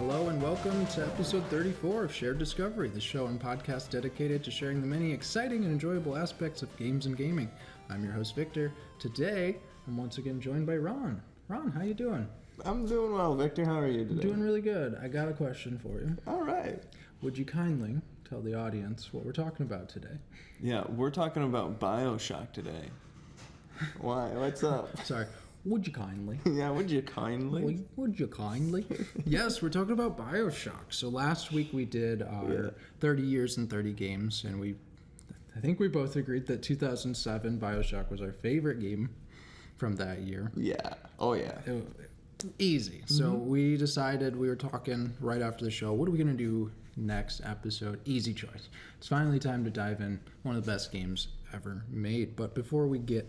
Hello and welcome to episode 34 of Shared Discovery, the show and podcast dedicated to sharing the many exciting and enjoyable aspects of games and gaming. I'm your host, Victor. Today, I'm once again joined by Ron. Ron, how you doing? I'm doing well, Victor. How are you today? Doing really good. I got a question for you. All right. Would you kindly tell the audience what we're talking about today? Yeah, we're talking about BioShock today. Why? What's up? Sorry. Would you kindly? Yeah, would you kindly? Would you kindly? Yes, we're talking about BioShock. So last week we did our 30 years and 30 games, and I think we both agreed that 2007 BioShock was our favorite game from that year. Yeah. Oh, yeah. Easy. So we decided, we were talking right after the show, what are we going to do next episode? Easy choice. It's finally time to dive in. One of the best games ever made. But before we get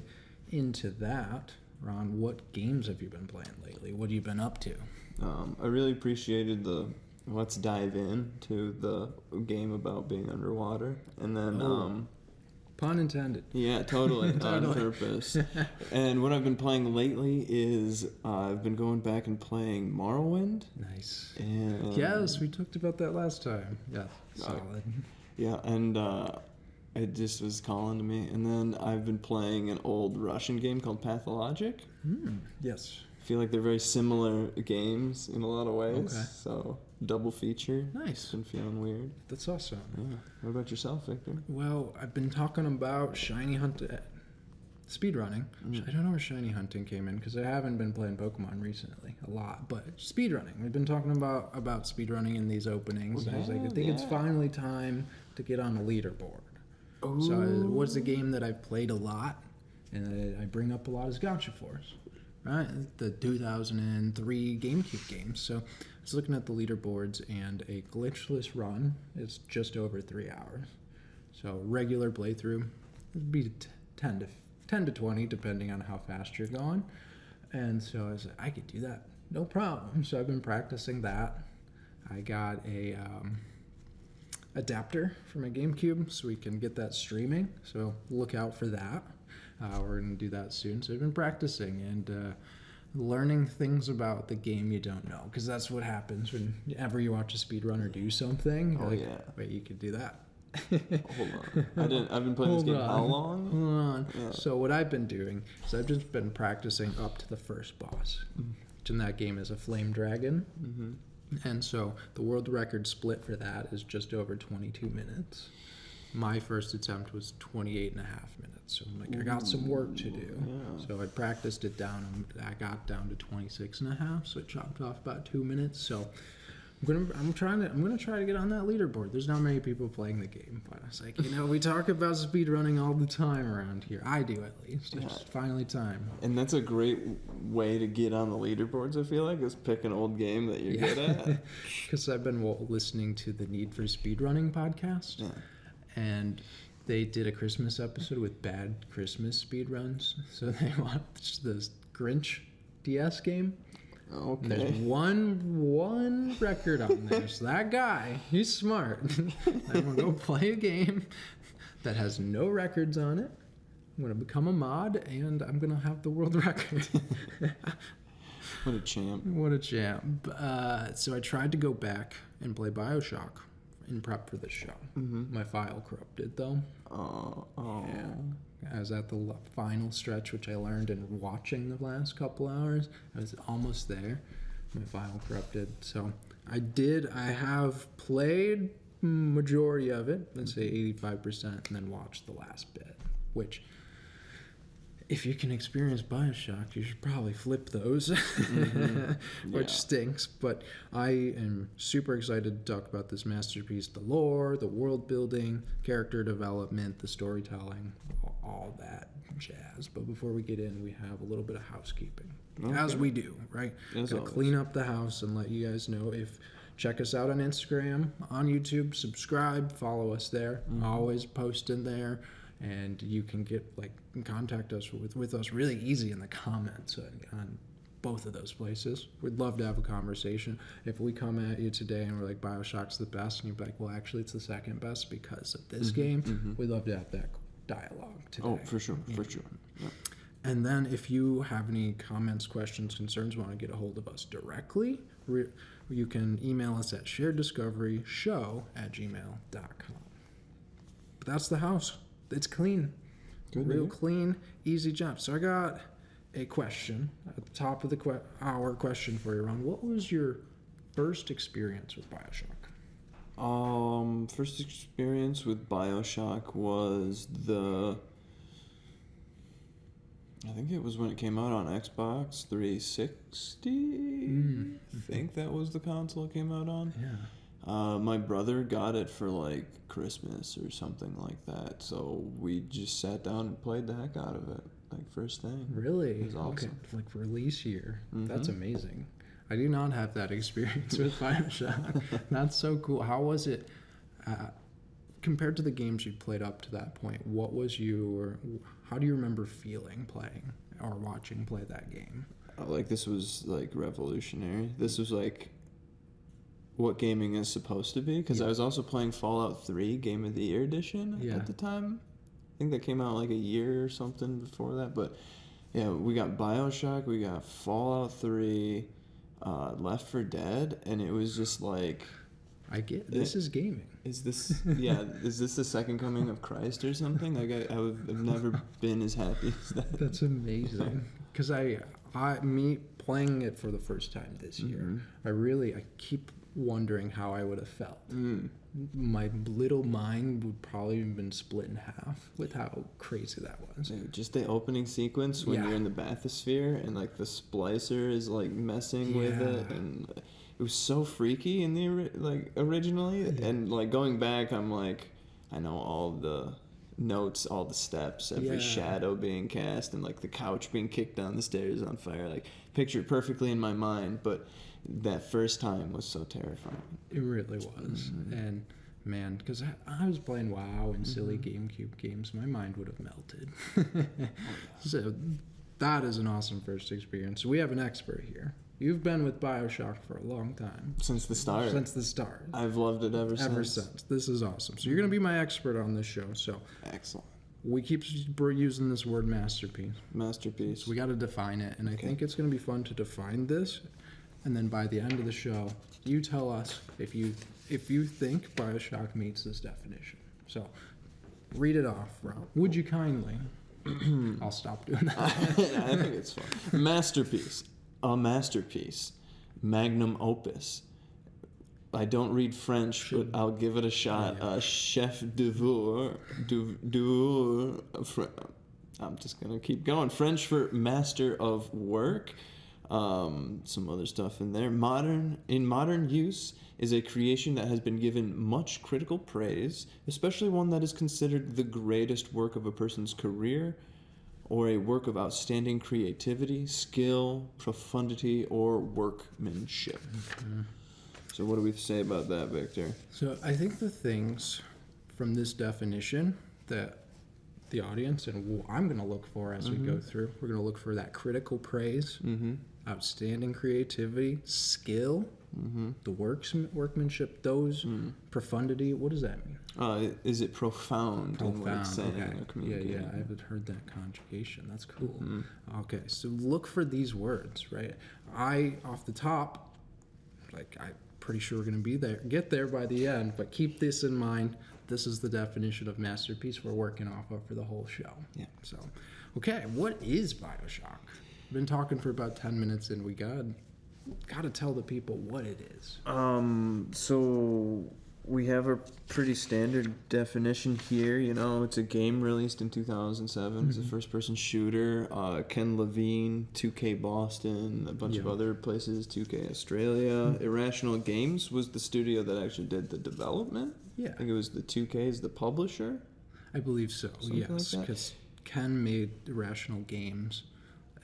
into that, Ron, what games have you been playing lately? What have you been up to? I really appreciated the let's dive in to the game about being underwater. And then... Pun intended. Yeah, totally. On purpose. And what I've been playing lately is I've been going back and playing Morrowind. Nice. And yes, we talked about that last time. Yeah, solid. Yeah, and it just was calling to me. And then I've been playing an old Russian game called Pathologic. Yes. I feel like they're very similar games in a lot of ways. Okay. So, double feature. Nice. Been feeling weird. That's awesome. Yeah. What about yourself, Victor? Well, I've been talking about shiny hunting, speedrunning. I don't know where shiny hunting came in because I haven't been playing Pokemon recently a lot. But speedrunning, we've been talking about speedrunning in these openings. Yeah, I was like, I think it's finally time to get on a leaderboard. Ooh. So what's a game that I've played a lot and I bring up a lot is Gotcha Force, right? The 2003 GameCube game. So I was looking at the leaderboards, and a glitchless run is just over 3 hours. So regular playthrough would be 10 to 20, depending on how fast you're going. And so I was like, I could do that, no problem. So I've been practicing that. I got a adapter for my GameCube so we can get that streaming. So look out for that. We're going to do that soon. So I've been practicing and learning things about the game you don't know, because that's what happens whenever you watch a speedrunner do something. Oh, like, yeah. Wait, you could do that. Hold on. I've been playing this game how long? Hold on. Yeah. So what I've been doing is I've just been practicing up to the first boss, which in that game is a flame dragon. Mm-hmm. And so the world record split for that is just over 22 minutes. My first attempt was 28 and a half minutes. So I'm like, I got some work to do. Yeah. So I practiced it down, and I got down to 26 and a half. So I chopped off about 2 minutes. So I'm gonna try to get on that leaderboard. There's not many people playing the game, but I was like, we talk about speedrunning all the time around here. I do, at least. It's finally time. And that's a great way to get on the leaderboards, I feel like, is pick an old game that you're good at. Because I've been listening to the Need for Speedrunning podcast. Yeah. And they did a Christmas episode with bad Christmas speedruns. So they watched this Grinch DS game. Okay. And there's one record on there. So that guy, he's smart. I'm going to go play a game that has no records on it. I'm going to become a mod, and I'm going to have the world record. What a champ. What a champ. So I tried to go back and play BioShock in prep for this show. My file corrupted, though. Oh. Yeah. I was at the final stretch, which I learned in watching the last couple hours. I was almost there. My file corrupted. So I have played majority of it, let's say 85%, and then watched the last bit, which, if you can experience BioShock, you should probably flip those, which stinks. But I am super excited to talk about this masterpiece, the lore, the world building, character development, the storytelling, all that jazz. But before we get in, we have a little bit of housekeeping, as we do, right? Gotta clean up the house and let you guys know. Check us out on Instagram, on YouTube, subscribe, follow us there. Always posting there. And you can contact us with us really easy in the comments on both of those places. We'd love to have a conversation. If we come at you today and we're like, BioShock's the best, and you're like, well, actually, it's the second best because of this game, we'd love to have that dialogue today. Oh, for sure. Yeah. And then if you have any comments, questions, concerns, want to get a hold of us directly, you can email us at shareddiscoveryshow@gmail.com. But that's the house. It's clean. Good, Real man. clean, easy job. So I got a question at the top of the our question for you, Ron. What was your first experience with BioShock? First experience with BioShock was I think it was when it came out on Xbox 360. I think that was the console it came out on. Yeah. My brother got it for like Christmas or something like that, so we just sat down and played the heck out of it, like first thing. Really? It was awesome. Okay. Like release year. Mhm. That's amazing. I do not have that experience with BioShock. That's so cool. How was it compared to the games you played up to that point? What was how do you remember feeling playing or watching play that game? Like this was like revolutionary. This was like what gaming is supposed to be, because I was also playing Fallout 3 Game of the Year edition at the time. I think that came out like a year or something before that, but yeah, we got BioShock, we got Fallout 3, Left 4 Dead, and it was just like, This is gaming. is this the second coming of Christ or something? Like I've never been as happy as that. That's amazing. Because me playing it for the first time this year, I keep wondering how I would have felt. My little mind would probably have been split in half with how crazy that was. Dude, just the opening sequence when you're in the bathysphere and like the splicer is like messing with it, and it was so freaky in the originally, and like going back, I'm like, I know all the notes, all the steps, every shadow being cast, and like the couch being kicked down the stairs on fire, like picture it perfectly in my mind. But that first time was so terrifying. It really was. And man, because I was playing WoW and silly GameCube games, my mind would have melted. So that is an awesome first experience. So we have an expert here. You've been with BioShock for a long time. Since the start. I've loved it ever since. This is awesome. So you're going to be my expert on this show. So excellent. We keep using this word masterpiece. Masterpiece. So we got to define it, and I think it's going to be fun to define this. And then by the end of the show, you tell us if you think BioShock meets this definition. So read it off, Rob. Would you kindly? I'll stop doing that. I think it's fun. Masterpiece. A masterpiece. Magnum opus. I don't read French, but I'll give it a shot. Chef d'oeuvre. I'm just going to keep going. French for master of work. Some other stuff in there. In modern use is a creation that has been given much critical praise, especially one that is considered the greatest work of a person's career, or a work of outstanding creativity, skill, profundity, or workmanship. So what do we say about that, Victor? So I think the things from this definition that the audience and I'm going to look for as we go through, we're going to look for that critical praise, outstanding creativity, skill, the workmanship, those profundity. What does that mean? Is it profound? Profound. Okay. Yeah. I haven't heard that conjugation. That's cool. Okay, so look for these words, right? Off the top, I'm pretty sure we're going to get there by the end, but keep this in mind. This is the definition of masterpiece we're working off of for the whole show. Yeah. So, okay, what is BioShock? We've been talking for about 10 minutes, and we got to tell the people what it is. So we have a pretty standard definition here. You know, it's a game released in 2007. It's a first-person shooter. Ken Levine, 2K Boston, a bunch of other places, 2K Australia. Irrational Games was the studio that actually did the development. Yeah. I think it was the 2K is the publisher. I believe so, yes, like because Ken made Irrational Games,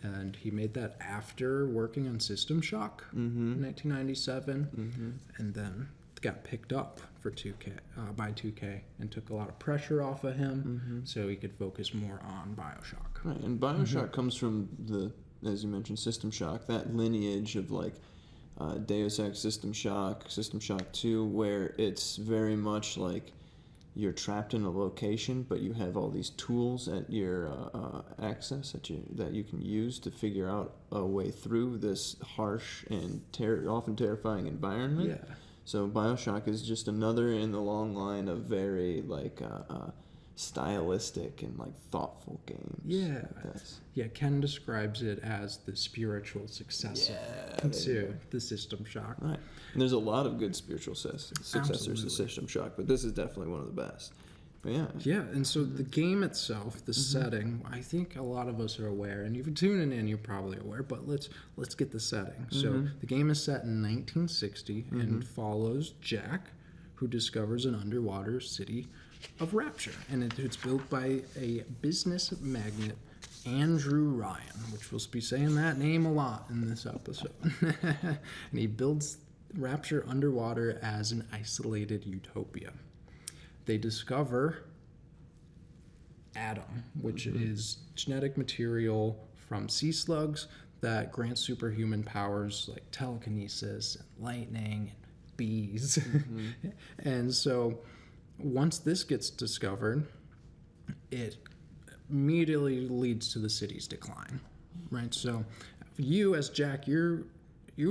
and he made that after working on System Shock in 1997, and then got picked up for 2K by 2K and took a lot of pressure off of him, so he could focus more on BioShock. Right, and BioShock comes from as you mentioned, System Shock, that lineage of like Deus Ex, System Shock 2, where it's very much like, you're trapped in a location, but you have all these tools at your access that you can use to figure out a way through this harsh and often terrifying environment. Yeah. So BioShock is just another in the long line of very like stylistic and like thoughtful games. Yeah. Yeah, Ken describes it as the spiritual successor to the System Shock. Right. And there's a lot of good spiritual successors Absolutely. to System Shock, but this is definitely one of the best. But yeah. Yeah, and so the game itself, the setting, I think a lot of us are aware, and if you're tuning in, you're probably aware, but let's get the setting. So the game is set in 1960 and follows Jack, who discovers an underwater city of Rapture. And it's built by a business magnate, Andrew Ryan, which we'll be saying that name a lot in this episode. And he builds Rapture underwater as an isolated utopia. They discover Adam, which is genetic material from sea slugs that grants superhuman powers like telekinesis and lightning and bees. And so once this gets discovered, it immediately leads to the city's decline, right? So you as Jack, you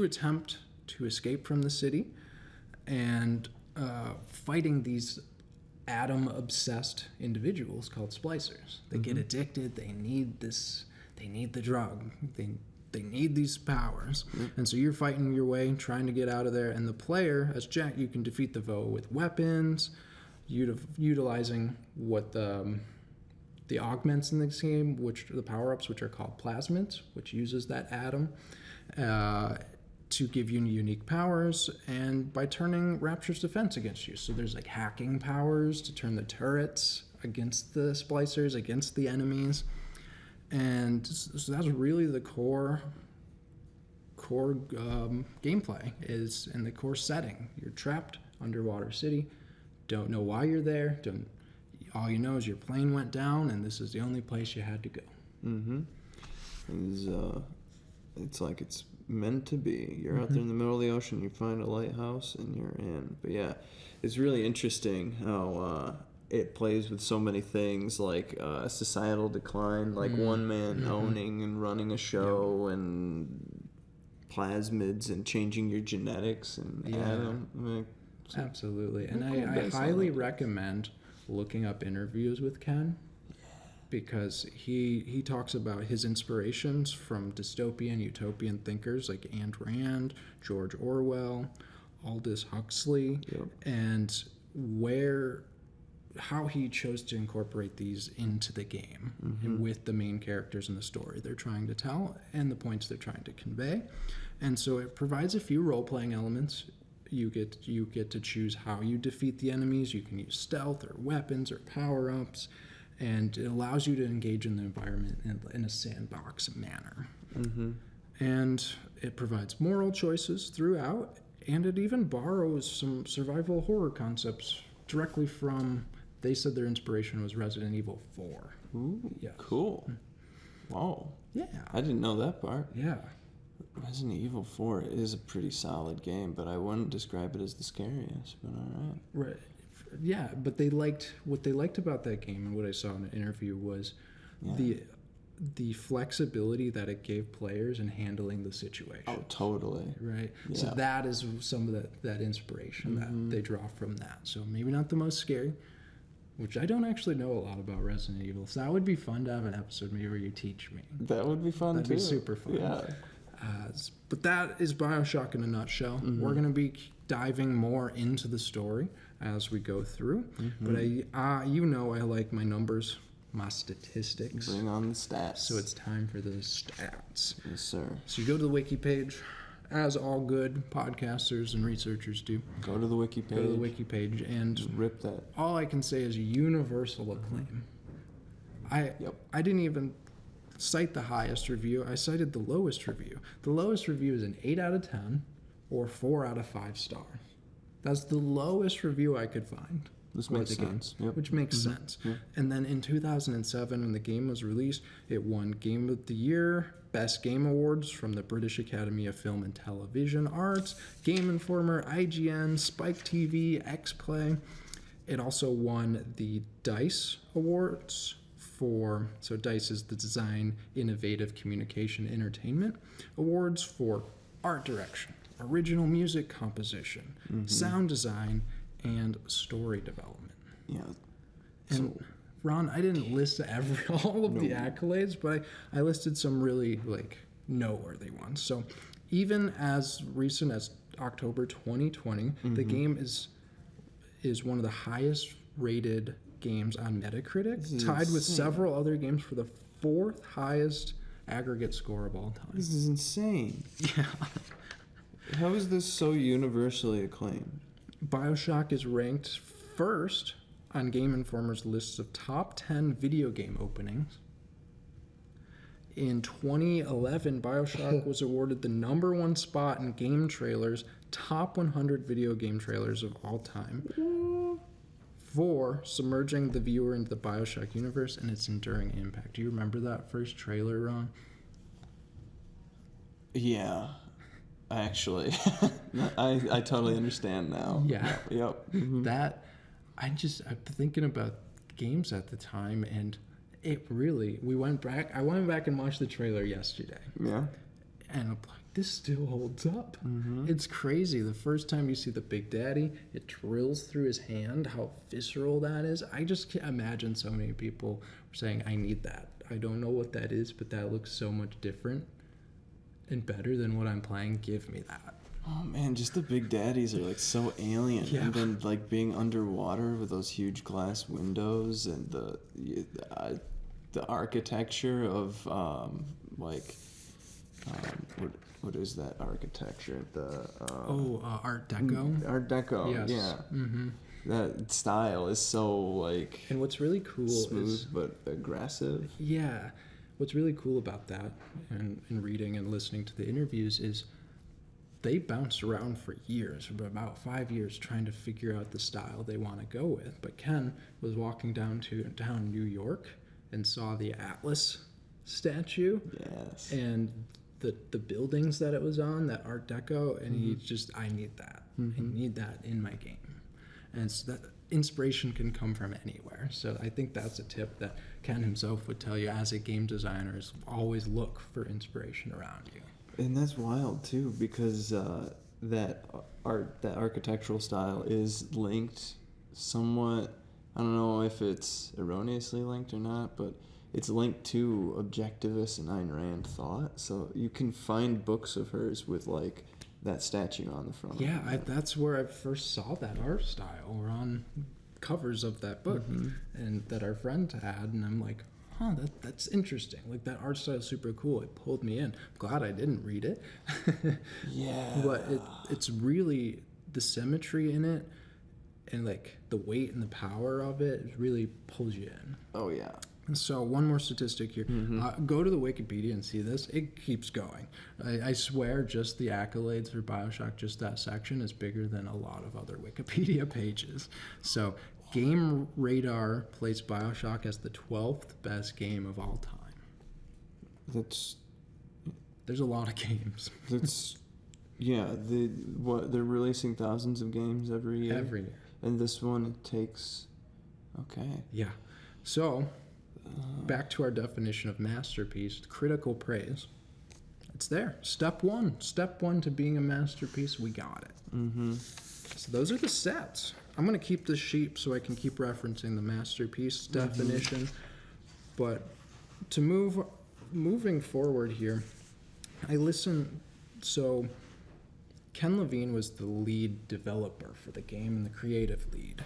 attempt to escape from the city and fighting these Adam-obsessed individuals called splicers. They get addicted. They need this. They need the drug. They need these powers. And so you're fighting your way, trying to get out of there. And the player, as Jack, you can defeat the foe with weapons, utilizing what the augments in this game, which the power-ups, which are called plasmids, which uses that atom to give you unique powers, and by turning Rapture's defense against you. So there's like hacking powers to turn the turrets against the splicers, against the enemies. And so that's really the core gameplay is in the core setting. You're trapped underwater city, don't know why you're there, all you know is your plane went down and this is the only place you had to go. It's like it's meant to be. You're out there in the middle of the ocean, you find a lighthouse and you're in. But yeah, it's really interesting how it plays with so many things like societal decline, like one man owning and running a show, and plasmids and changing your genetics and Adam. Absolutely. And I highly recommend looking up interviews with Ken, because he talks about his inspirations from dystopian, utopian thinkers like Ayn Rand, George Orwell, Aldous Huxley, and how he chose to incorporate these into the game and with the main characters in the story they're trying to tell and the points they're trying to convey. And so it provides a few role-playing elements. You get to choose how you defeat the enemies. You can use stealth or weapons or power-ups, and it allows you to engage in the environment in a sandbox manner. And it provides moral choices throughout, and it even borrows some survival horror concepts directly from, they said their inspiration was Resident Evil 4. Ooh, Yes. cool. Wow. Yeah. I didn't know that part. Yeah. Resident Evil 4 is a pretty solid game, but I wouldn't describe it as the scariest, but all right. Right. Yeah, but what they liked about that game, and what I saw in an interview, was the flexibility that it gave players in handling the situation. Oh, totally. Right. Yeah. So that is some of that inspiration that they draw from that. So maybe not the most scary, which I don't actually know a lot about Resident Evil. So that would be fun to have an episode maybe where you teach me. That would be fun That'd too. be super fun. Yeah. But that is BioShock in a nutshell. We're going to be diving more into the story as we go through. But I like my numbers, my statistics. Bring on the stats. So it's time for the stats. Yes, sir. So you go to the wiki page, as all good podcasters and researchers do. Go to the wiki page. Go to the wiki page, and Just rip that. all I can say is universal acclaim. I didn't even cite the highest review. I cited the lowest review. The lowest review is an 8 out of 10 or 4 out of 5 stars. That's the lowest review I could find. This for makes the game, sense. Yep. which makes sense. Yep. And then in 2007, when the game was released, it won Game of the Year, Best Game Awards from the British Academy of Film and Television Arts, Game Informer, IGN, Spike TV, XPlay. It also won the DICE Awards so DICE is the Design, Innovative Communication, Entertainment Awards for art direction, original music composition, sound design, and story development. Yeah. And Ron, I didn't list all of the accolades, but I listed some really noteworthy ones. So even as recent as October 2020, the game is one of the highest rated games on Metacritic, tied with several other games for the 4th highest aggregate score of all time. This is insane. Yeah. How is this so universally acclaimed? BioShock is ranked first on Game Informer's lists of top 10 video game openings. In 2011, BioShock was awarded the #1 spot in Game Trailer's top 100 video game trailers of all time for submerging the viewer into the BioShock universe and its enduring impact. Do you remember that first trailer, Ron? Yeah, actually. I totally understand now. Yeah. Yep. I'm thinking about games at the time, and I went back and watched the trailer yesterday. Yeah. And I'm like, this still holds up. It's crazy. The first time you see the Big Daddy, it drills through his hand, how visceral that is. I just can't imagine so many people saying, I need that. I don't know what that is, but that looks so much different and better than what I'm playing. Give me that. Oh man, just the Big Daddies are so alien. Yeah. And then being underwater with those huge glass windows and the architecture of what is that architecture? Art Deco. Art Deco. Yes. Yeah. That style is so And what's really cool smooth but aggressive. Yeah. What's really cool about that, and in reading and listening to the interviews, is they bounced around for years, for about 5 years, trying to figure out the style they want to go with. But Ken was walking down New York and saw the Atlas statue. Yes. And the buildings that it was on, that Art Deco, and he just, I need that. I need that in my game. And so that inspiration can come from anywhere. So I think that's a tip that Ken himself would tell you as a game designer, is always look for inspiration around you. And that's wild too, because that architectural style is linked somewhat. I don't know if it's erroneously linked or not, but it's linked to objectivist and Ayn Rand thought. So you can find books of hers with that statue on the front. Yeah, that's where I first saw that art style, or on covers of that book, and that our friend had, and I'm like, that's interesting. That art style is super cool. It pulled me in. I'm glad I didn't read it. Yeah. But it's really the symmetry in it, and the weight and the power of it really pulls you in. Oh yeah. So one more statistic here. Go to the Wikipedia and see this. It keeps going. I swear just the accolades for BioShock, just that section, is bigger than a lot of other Wikipedia pages. So Game Radar placed BioShock as the 12th best game of all time. There's a lot of games. Yeah, they're releasing thousands of games every year. Every year. And this one takes... Okay. Yeah. So... back to our definition of masterpiece, critical praise. It's there. Step one to being a masterpiece. We got it. So those are the sets. I'm going to keep this sheet so I can keep referencing the masterpiece definition. But to moving forward here, so Ken Levine was the lead developer for the game and the creative lead.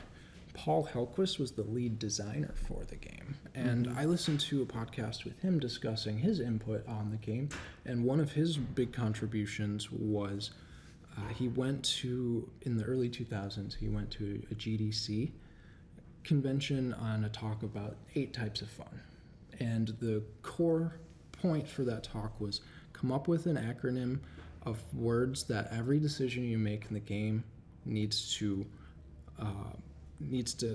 Paul Helquist was the lead designer for the game. And I listened to a podcast with him discussing his input on the game. And one of his big contributions was he went to, in the early 2000s, he went to a GDC convention on a talk about 8 types of fun. And the core point for that talk was come up with an acronym of words that every decision you make in the game needs to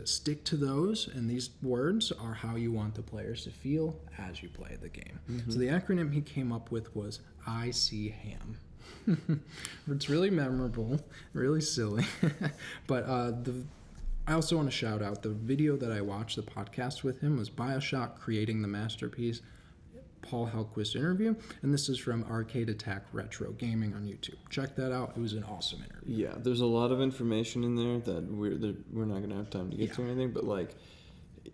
stick to those, and these words are how you want the players to feel as you play the game. So the acronym he came up with was I See Ham. It's really memorable, really silly, but I also want to shout out the video that I watched, the podcast with him, was BioShock Creating the Masterpiece, Paul Hellquist interview, and this is from Arcade Attack Retro Gaming on YouTube. Check that out. It was an awesome interview. Yeah, there's a lot of information in there that we're not going to have time to get to anything, but like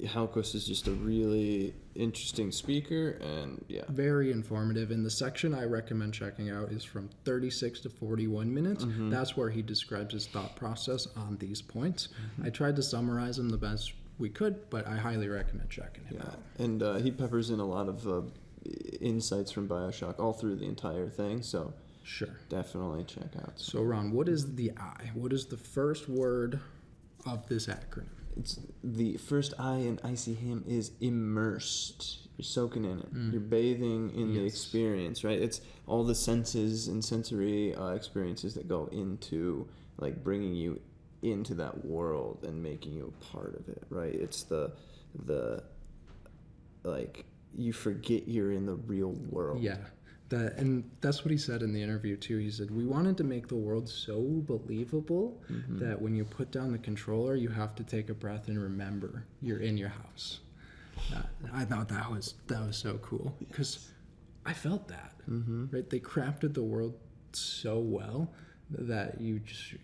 Hellquist is just a really interesting speaker, and yeah. Very informative. And the section I recommend checking out is from 36 to 41 minutes. That's where he describes his thought process on these points. I tried to summarize them the best we could, but I highly recommend checking him out. And he peppers in a lot of insights from BioShock all through the entire thing, so sure, definitely check out. So Ron, what is the I? What is the first word of this acronym? It's the first I in ICHAM is immersed. You're soaking in it. You're bathing in the experience, right? It's all the senses and sensory experiences that go into like bringing you into that world and making you a part of it, right? It's the like you forget you're in the real world. Yeah. And that's what he said in the interview too. He said, we wanted to make the world so believable that when you put down the controller, you have to take a breath and remember you're in your house. I thought that was so cool because I felt that, right? They crafted the world so well that you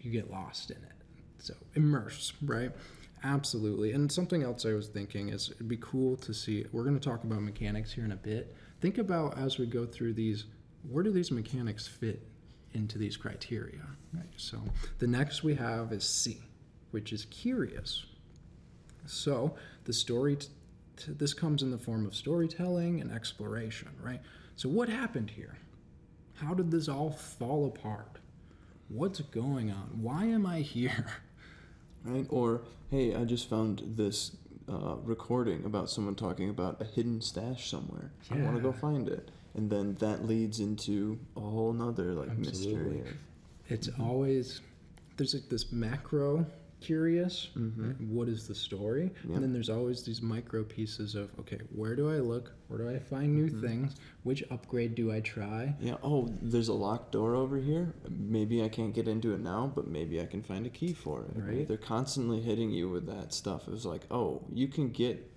get lost in it. So immerse, right? Absolutely. And something else I was thinking is it'd be cool to see, we're going to talk about mechanics here in a bit. Think about as we go through these, where do these mechanics fit into these criteria? Right. So the next we have is C, which is curious. So the story, this comes in the form of storytelling and exploration, right? So what happened here? How did this all fall apart? What's going on? Why am I here? Right? Or, hey, I just found this recording about someone talking about a hidden stash somewhere. I want to go find it. And then that leads into a whole nother mystery. It's always, there's like this macro curious, right? What is the story? And then there's always these micro pieces of, okay, where do I look? Where do I find new things? Which upgrade do I try? Yeah, oh, there's a locked door over here. Maybe I can't get into it now, but maybe I can find a key for it. Right. They're constantly hitting you with that stuff. It was like, oh, you can get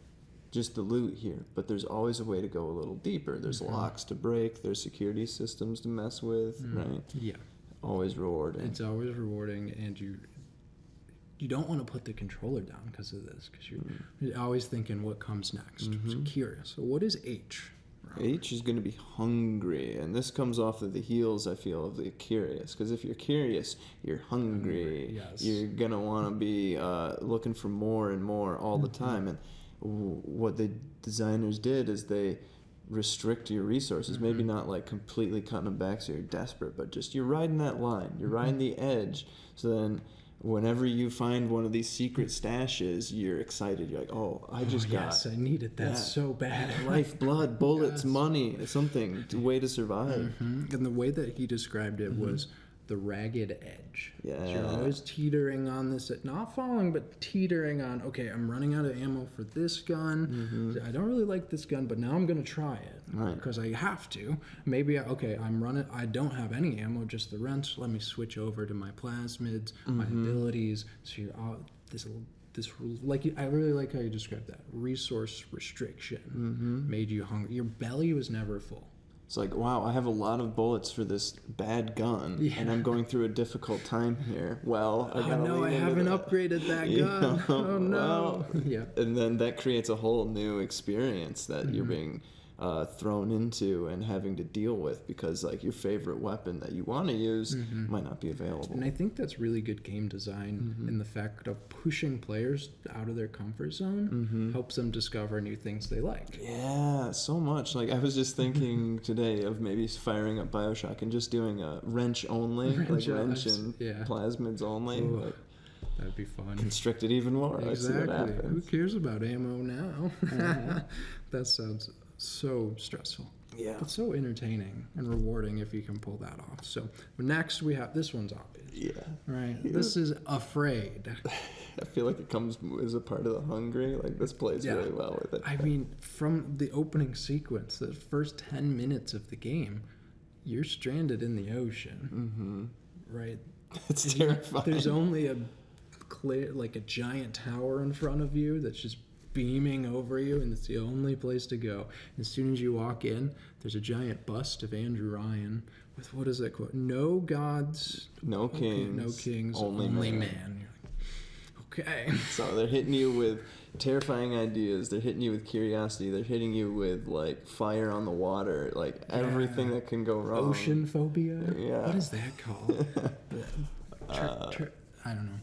just the loot here, but there's always a way to go a little deeper. There's locks to break. There's security systems to mess with, right? Yeah. Always rewarding. It's always rewarding, and you don't want to put the controller down because of this, because you're always thinking what comes next. So curious. So what is H? H is going to be hungry, and this comes off of the heels, I feel, of the curious. Because if you're curious, you're hungry. Yes. You're going to want to be looking for more and more all the time. And what the designers did is they restrict your resources. Maybe not like completely cutting them back so you're desperate, but just you're riding that line. You're riding the edge. So then whenever you find one of these secret stashes, you're excited. You're like, oh, I got... Yes, I needed that so bad. Life, blood, bullets, money, something, a way to survive. And the way that he described it was the ragged edge. Yeah. So you're always teetering on this, not falling, but teetering on, okay, I'm running out of ammo for this gun. I don't really like this gun, but now I'm going to try it. Right. Because I have to. Maybe, I'm running, I don't have any ammo, just the wrench. Let me switch over to my plasmids, my abilities. So you're all, this like, I really like how you described that. Resource restriction made you hungry. Your belly was never full. It's like, wow, I have a lot of bullets for this bad gun, and I'm going through a difficult time here. Well, I haven't upgraded that gun. Oh, no. Well, and then that creates a whole new experience that you're being thrown into and having to deal with because, like, your favorite weapon that you want to use might not be available. And I think that's really good game design in the fact of pushing players out of their comfort zone helps them discover new things they like. Yeah, so much. Like, I was just thinking today of maybe firing up BioShock and just doing a wrench only, wrench and plasmids only. Ooh, that'd be fun. Constrict it even more. Exactly. Who cares about ammo now? That sounds so stressful. Yeah. But so entertaining and rewarding if you can pull that off. So next we have, this one's obvious. Yeah. Right? Yeah. This is afraid. I feel like it comes as a part of the hungry. Like, this plays really well with it. I mean, from the opening sequence, the first 10 minutes of the game, you're stranded in the ocean. Right? It's terrifying. There's only a clear, like a giant tower in front of you that's just beaming over you, and it's the only place to go. As soon as you walk in, there's a giant bust of Andrew Ryan with, what is that quote? No gods, No kings. no kings, only man. You're like, okay. So they're hitting you with terrifying ideas. They're hitting you with curiosity. They're hitting you with like fire on the water, like everything that can go wrong. Ocean phobia. Yeah. What is that called? I don't know.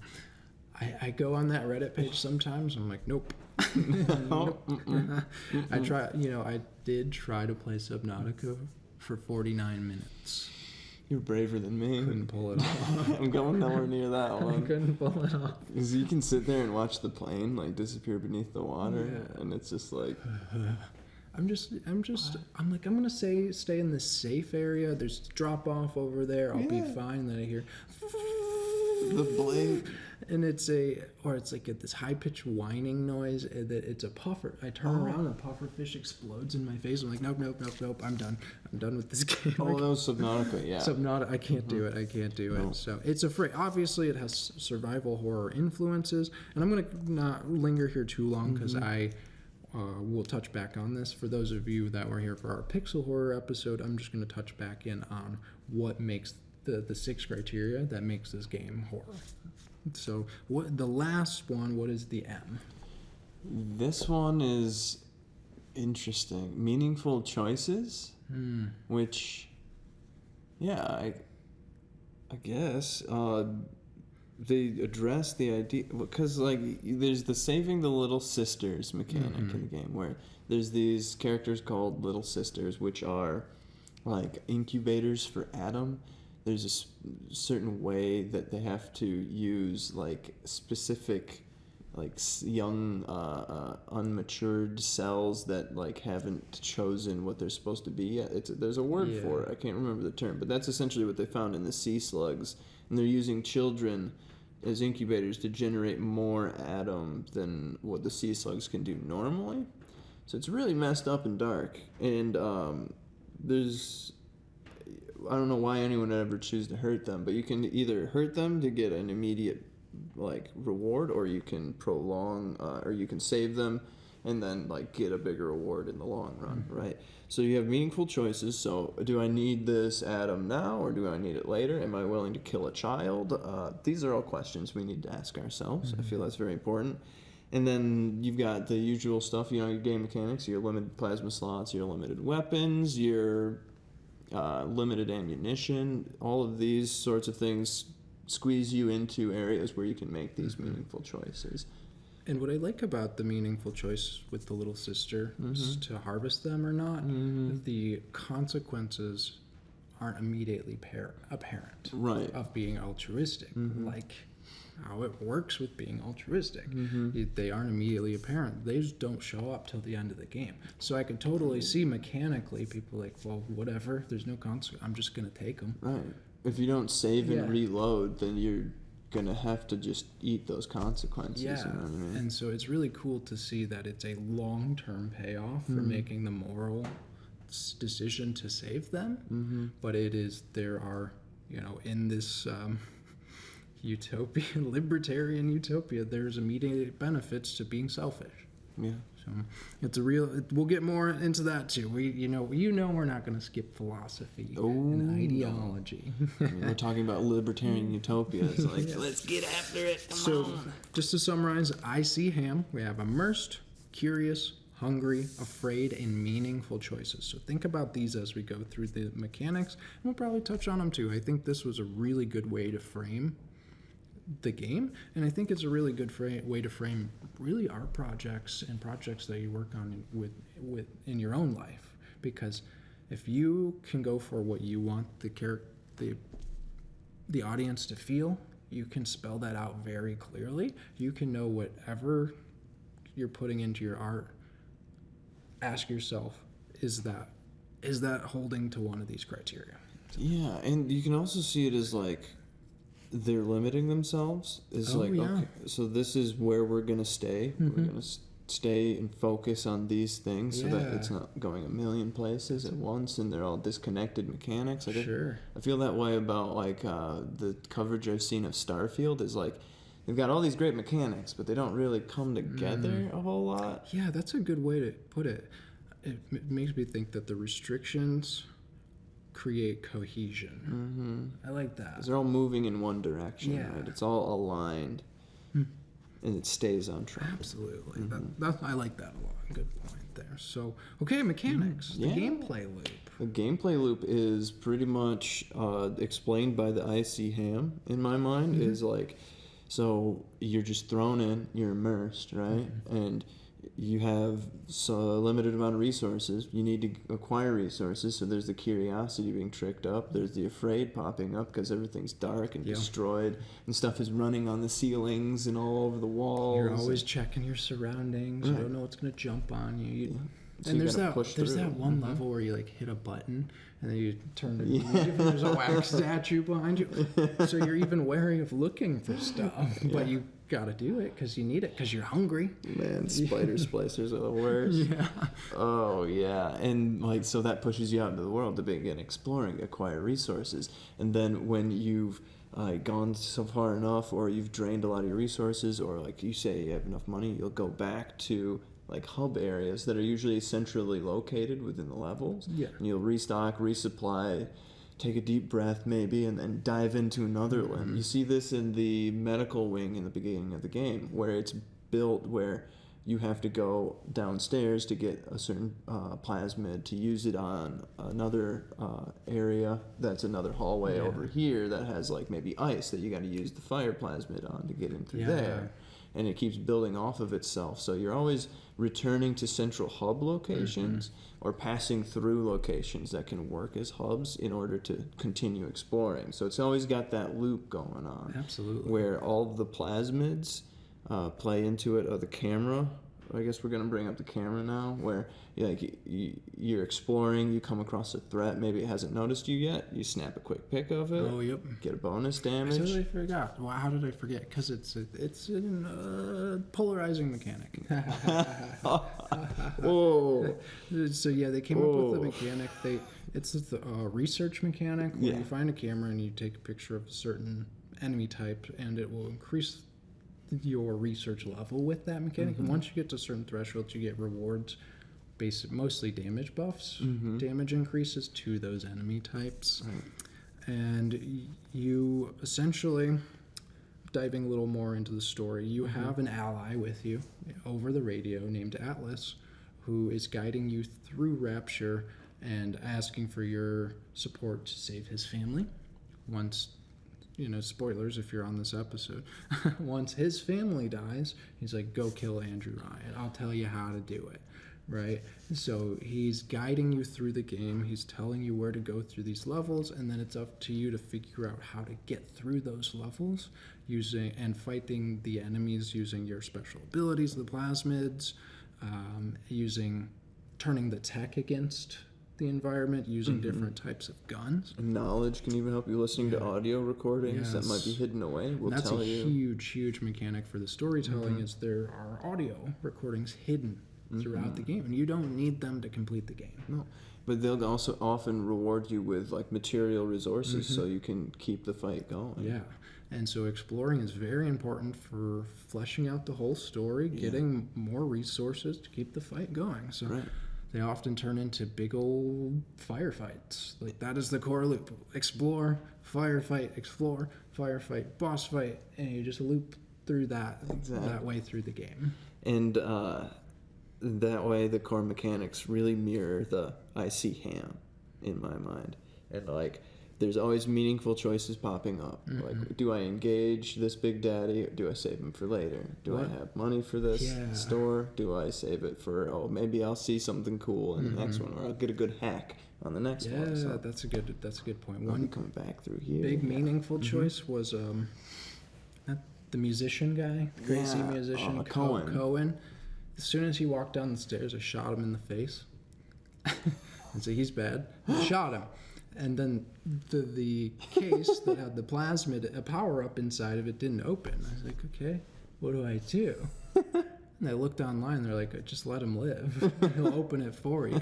I go on that Reddit page sometimes. I'm like, nope. Nope. I try. I did try to play Subnautica for 49 minutes. You're braver than me. Couldn't pull it off. I'm going nowhere near that one. I couldn't pull it off. Because you can sit there and watch the plane like disappear beneath the water, and it's just like. I'm like, I'm gonna stay in this safe area. There's drop off over there. I'll be fine. Then I hear the blade. And it's like this high pitched whining noise. That it's a puffer. I turn around and puffer fish explodes in my face. I'm like, nope. I'm done. I'm done with this game. Oh, that was Subnautica, yeah. Subnautica. I can't do it. No. So it's afraid. Obviously, it has survival horror influences, and I'm gonna not linger here too long because we'll touch back on this. For those of you that were here for our pixel horror episode, I'm just going to touch back in on what makes the 6 criteria that makes this game horror. So the last one, what is the M? This one is interesting. Meaningful choices, which, I guess they address the idea, because like there's the saving the little sisters mechanic in the game, where there's these characters called little sisters, which are like incubators for Adam. There's a certain way that they have to use like specific like young unmatured cells that like haven't chosen what they're supposed to be yet. There's a word for it. I can't remember the term, but that's essentially what they found in the sea slugs, and they're using children as incubators to generate more Adam than what the sea slugs can do normally. So it's really messed up and dark, and there's, I don't know why anyone would ever choose to hurt them, but you can either hurt them to get an immediate like reward, or you can prolong, or you can save them and then like get a bigger reward in the long run, right? So you have meaningful choices. So do I need this Adam now, or do I need it later? Am I willing to kill a child? These are all questions we need to ask ourselves. I feel that's very important. And then you've got the usual stuff, your game mechanics, your limited plasma slots, your limited weapons, your limited ammunition. All of these sorts of things squeeze you into areas where you can make these meaningful choices. And what I like about the meaningful choice with the little sister is to harvest them or not, the consequences aren't immediately apparent of being altruistic. Like how it works with being altruistic. They aren't immediately apparent. They just don't show up till the end of the game. So I could totally see mechanically people like, well, whatever, there's no consequence. I'm just going to take them. Right. If you don't save and reload, then you're going to have to just eat those consequences. Yeah, you know what I mean? And so it's really cool to see that it's a long-term payoff for making the moral decision to save them. But there are, in this utopia, libertarian utopia, there's immediate benefits to being selfish. Yeah. So it's we'll get more into that too. We're not going to skip philosophy and ideology. We're talking about libertarian utopia. It's like, let's get after it. Come on. Just to summarize, I see Ham. We have immersed, curious, hungry, afraid, and meaningful choices. So think about these as we go through the mechanics, and we'll probably touch on them too. I think this was a really good way to frame the game, and I think it's a really good way to frame really art projects and projects that you work on in your own life, because if you can go for what you want the audience to feel, you can spell that out very clearly. You can know whatever you're putting into your art. Ask yourself, is that holding to one of these criteria? Yeah, and you can also see it as like they're limiting themselves. Okay, so this is where we're going to stay. We're going to stay and focus on these things so that it's not going a million places at once and they're all disconnected mechanics. I feel that way about like the coverage I've seen of Starfield is like they've got all these great mechanics, but they don't really come together a whole lot. Yeah, that's a good way to put it. It makes me think that the restrictions create cohesion. I like that. 'Cause they're all moving in one direction, Yeah. right? It's all aligned, and it stays on track. Absolutely. I like that a lot. Good point there. So, okay, mechanics. The Yeah. gameplay loop. The gameplay loop is pretty much explained by the IC ham, in my mind, is like, so you're just thrown in, you're immersed, right? And you have a limited amount of resources. You need to acquire resources, so there's the curiosity being tricked up. There's the afraid popping up because everything's dark and destroyed, and stuff is running on the ceilings and all over the walls. You're always checking your surroundings. You don't know what's going to jump on you. So And you there's gotta that push there's through. that one level where you like hit a button and then you turn to leave and there's a wax statue behind you. So you're even wary of looking for stuff, but you gotta do it because you need it because you're hungry. Man, spider splicers are the worst. Yeah. Oh yeah, and like so that pushes you out into the world to begin exploring, acquire resources, and then when you've gone so far enough, or you've drained a lot of your resources, or like you say you have enough money, you'll go back to like hub areas that are usually centrally located within the levels. Yeah. And you'll restock, resupply, take a deep breath maybe, and then dive into another limb. You see this in the medical wing in the beginning of the game, where it's built where you have to go downstairs to get a certain plasmid to use it on another area that's another hallway over here that has like maybe ice that you got to use the fire plasmid on to get in through there. And it keeps building off of itself. So you're always returning to central hub locations or passing through locations that can work as hubs in order to continue exploring. So it's always got that loop going on. Absolutely. Where all the plasmids play into it, or the camera. I guess we're going to bring up the camera now, where you're exploring, you come across a threat, maybe it hasn't noticed you yet, you snap a quick pic of it, Oh, yep. get a bonus I damage. totally forgot. Well, how did I forget? Because it's a polarizing mechanic. Whoa. So yeah, they came up with the mechanic. It's the research mechanic where you find a camera and you take a picture of a certain enemy type, and it will increase your research level with that mechanic. And once you get to certain thresholds, you get rewards, mostly damage buffs, damage increases to those enemy types. And you essentially, diving a little more into the story, you have an ally with you over the radio named Atlas, who is guiding you through Rapture and asking for your support to save his family. Once, spoilers if you're on this episode, once his family dies, he's like, go kill Andrew Ryan. I'll tell you how to do it. Right? So he's guiding you through the game. He's telling you where to go through these levels, and then it's up to you to figure out how to get through those levels fighting the enemies using your special abilities, the plasmids, turning the tech against the environment, using different types of guns. Knowledge can even help you listening to audio recordings that might be hidden away. That's a huge mechanic for the storytelling is there are audio recordings hidden throughout the game, and you don't need them to complete the game. No, but they'll also often reward you with like material resources so you can keep the fight going. Yeah, and so exploring is very important for fleshing out the whole story, getting more resources to keep the fight going. So they often turn into big old firefights. Like that is the core loop: explore, firefight, explore, firefight, boss fight, and you just loop through that way through the game. And that way the core mechanics really mirror the IC ham in my mind. And like there's always meaningful choices popping up. Like, do I engage this big daddy, or do I save him for later? Do I have money for this store? Do I save it for maybe I'll see something cool in the next one, or I'll get a good hack on the next one. So that's a good point. One coming back through here. Big meaningful choice was the musician guy, crazy musician Cohen. As soon as he walked down the stairs, I shot him in the face. And so he's bad. I shot him. And then the case that had the plasmid, a power-up inside of it, didn't open. I was like, okay, what do I do? And I looked online. They're like, just let him live. He'll open it for you.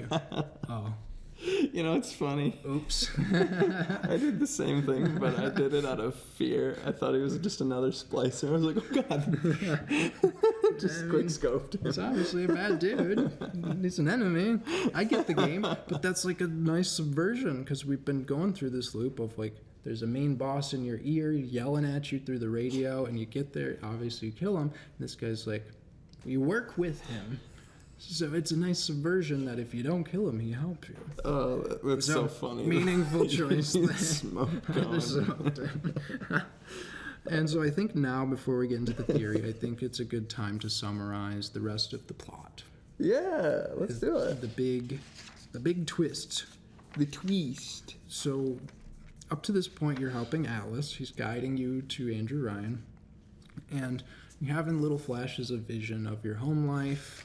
Oh, You know, it's funny. Oops. I did the same thing, but I did it out of fear. I thought he was just another splicer. I was like, oh god. Just quick scoped him. He's obviously a bad dude. He's an enemy. I get the game, but that's like a nice subversion because we've been going through this loop of like, there's a main boss in your ear yelling at you through the radio, and you get there, obviously you kill him. This guy's like, you work with him. So it's a nice subversion that if you don't kill him, he helps you. Oh, that's so funny. Meaningful choice there. Smoke And so I think now, before we get into the theory, I think it's a good time to summarize the rest of the plot. Yeah, let's do it. The big twist. The twist. So up to this point, you're helping Atlas. He's guiding you to Andrew Ryan. And you're having little flashes of vision of your home life.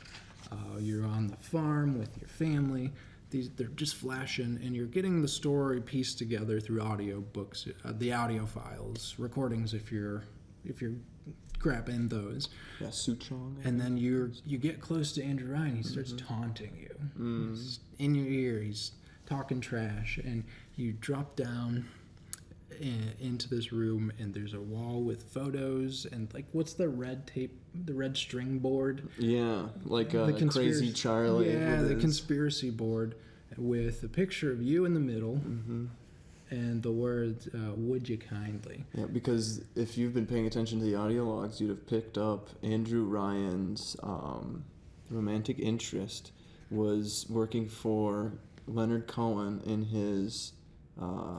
You're on the farm with your family. They're just flashing, and you're getting the story pieced together through audio books, the audio files, recordings if you're grabbing those. Yeah, Suchong. And then you get close to Andrew Ryan. He starts taunting you. He's in your ear. He's talking trash, and you drop down into this room, and there's a wall with photos and like, what's the red string board? Yeah, like a Crazy Charlie. Yeah, the conspiracy board with a picture of you in the middle and the words, would you kindly? Yeah, because if you've been paying attention to the audio logs, you'd have picked up Andrew Ryan's romantic interest was working for Leonard Cohen in his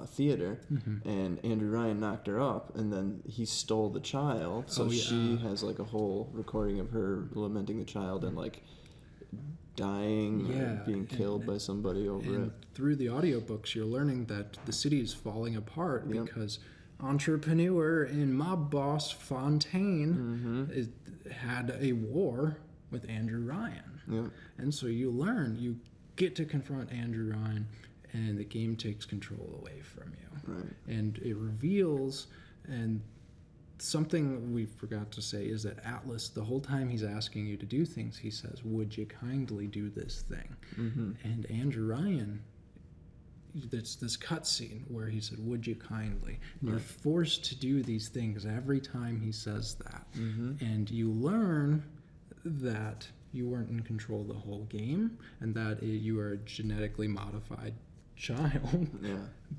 theater, and Andrew Ryan knocked her up, and then he stole the child. So she has like a whole recording of her lamenting the child and like dying or being killed by somebody over it. Through the audiobooks, you're learning that the city is falling apart because entrepreneur and mob boss Fontaine had a war with Andrew Ryan. Yep. And so you get to confront Andrew Ryan, and the game takes control away from you. Right. And it reveals, and something we forgot to say is that Atlas, the whole time he's asking you to do things, he says, would you kindly do this thing? And Andrew Ryan, it's this cutscene where he said, would you kindly? You're forced to do these things every time he says that. And you learn that you weren't in control the whole game, and that you are a genetically modified child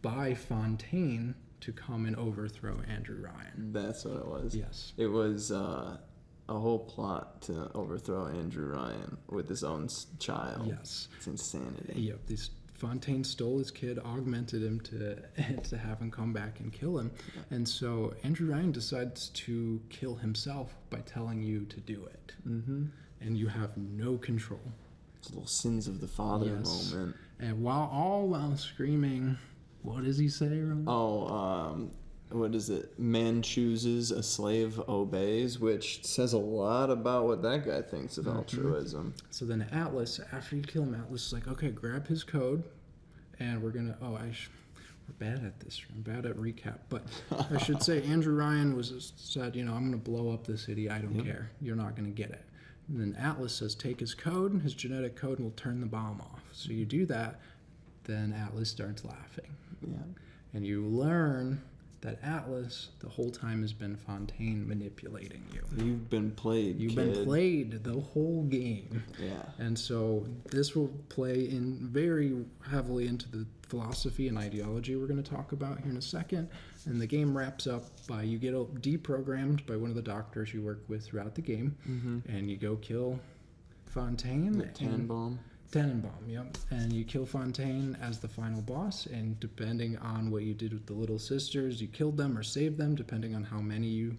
by Fontaine to come and overthrow Andrew Ryan. That's what it was. Yes. It was a whole plot to overthrow Andrew Ryan with his own child. Yes. It's insanity. Yep. This Fontaine stole his kid, augmented him to have him come back and kill him. And so Andrew Ryan decides to kill himself by telling you to do it. And you have no control. It's a little sins of the father moment. And while screaming, what does he say, Ron? What is it? Man chooses, a slave obeys, which says a lot about what that guy thinks of altruism. So then Atlas, after you kill him, Atlas is like, okay, grab his code, and we're gonna. We're bad at this. I'm bad at recap, but I should say Andrew Ryan said, I'm gonna blow up the city. I don't care. You're not gonna get it. And then Atlas says, take his code, his genetic code, and we'll turn the bomb off. So you do that, then Atlas starts laughing. Yeah. And you learn that Atlas, the whole time, has been Fontaine manipulating you. You've been played, You've been played the whole game. Yeah. And so this will play in very heavily into the philosophy and ideology we're going to talk about here in a second. And the game wraps up by you get deprogrammed by one of the doctors you work with throughout the game, and you go kill Fontaine. Tannenbaum. Tannenbaum, yep. And you kill Fontaine as the final boss, and depending on what you did with the little sisters, you killed them or saved them. Depending on how many you